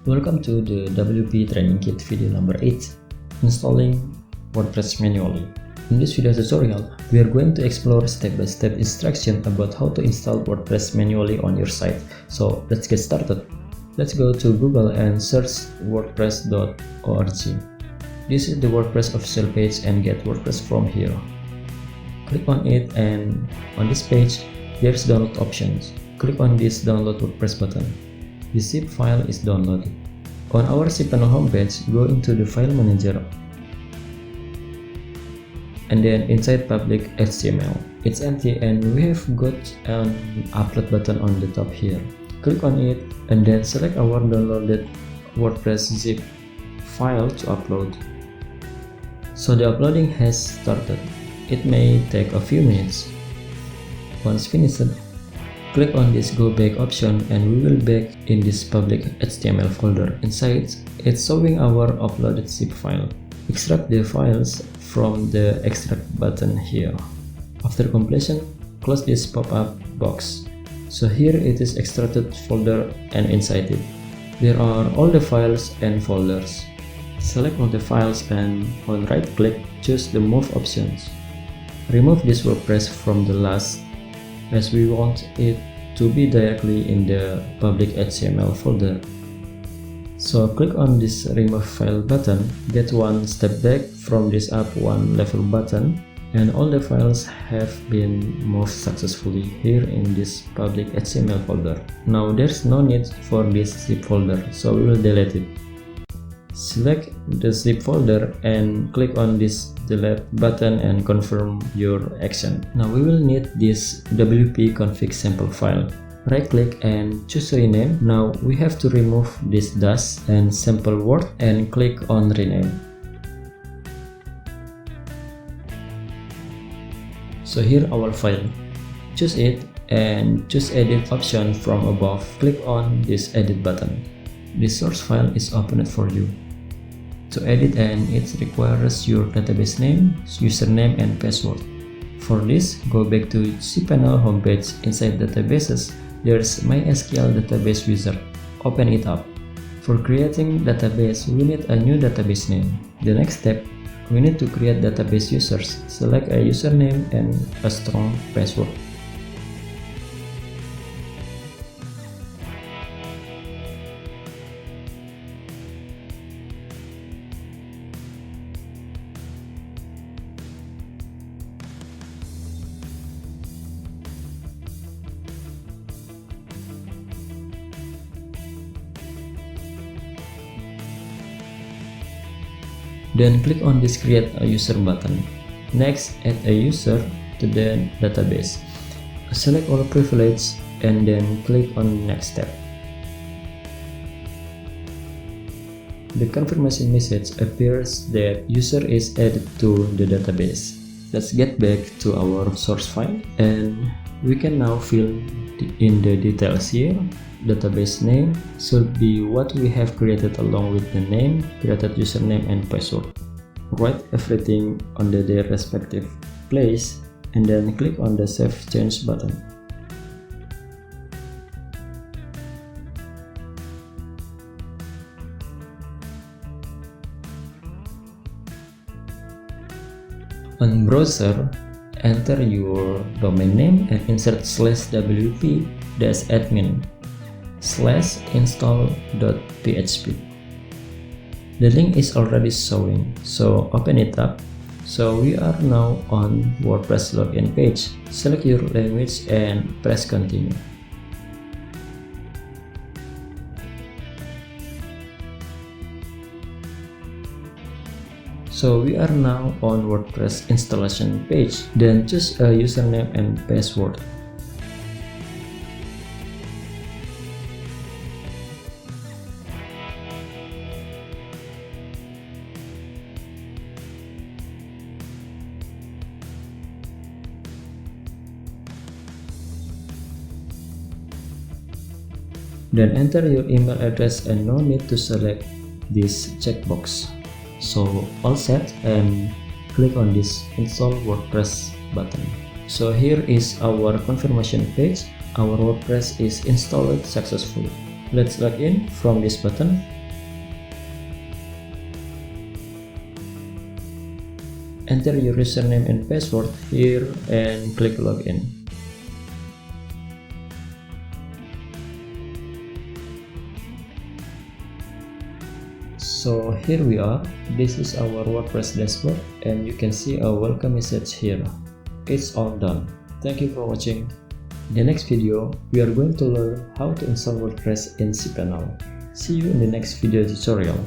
Welcome to the WP Training Kit video number 8, Installing WordPress Manually. In this video tutorial, we are going to explore step-by-step instruction about how to install WordPress manually on your site. So let's get started. Let's go to Google and search wordpress.org. This is the WordPress official page and get WordPress from here. Click on it, and on this page, there's download options. Click on this download WordPress button. The zip file is downloaded. On our CPanel homepage, go into the file manager and then inside public HTML. It's empty and we have got an upload button on the top here. Click on it and then select our downloaded WordPress zip file to upload. So the uploading has started. It may take a few minutes. Once finished, click on this go back option and we will back in this public HTML folder. Inside, it's showing our uploaded zip file. Extract the files from the extract button here. After completion, close this pop-up box. So here it is extracted folder, and inside it, there are all the files and folders. Select all the files and on right click, choose the move options. Remove this WordPress from the last, as we want it to be directly in the public HTML folder. So click on this remove file button, get one step back from this up one level button, and all the files have been moved successfully here in this public HTML folder. Now there's no need for this zip folder, so we will delete it. Select the zip folder and click on this delete button and confirm your action. Now we will need this WP config sample file. Right click and choose rename. Now we have to remove this dash and sample word and click on rename. So here our file. Choose it and choose edit option from above. Click on this edit button. The source file is opened for you. To edit, and it requires your database name, username, and password. For this, go back to CPanel homepage. Inside databases, there's MySQL database wizard. Open it up. For creating database, we need a new database name. The next step, we need to create database users. Select a username and a strong password. Then click on this create a user button. Next, add a user to the database. Select all privileges and then click on next step. The confirmation message appears that user is added to the database. Let's get back to our source file and we can now fill in the details here. Database name should be what we have created along with the name, created username, and password. Write everything on their respective place and then click on the Save Change button. On browser, enter your domain name and insert /wp-admin/install.php. The link is already showing, so open it up. So we are now on WordPress login page. Select your language and press continue. So we are now on WordPress installation page. Then choose a username and password. Then enter your email address and no need to select this checkbox. So all set, and click on this install WordPress button. So here is our confirmation page. Our WordPress is installed successfully. Let's log in from this button. Enter your username and password here and click login. So here we are. This is our WordPress dashboard and you can see a welcome message here. It's all done. Thank you for watching. In the next video, we are going to learn how to install WordPress in CPanel. See you in the next video tutorial.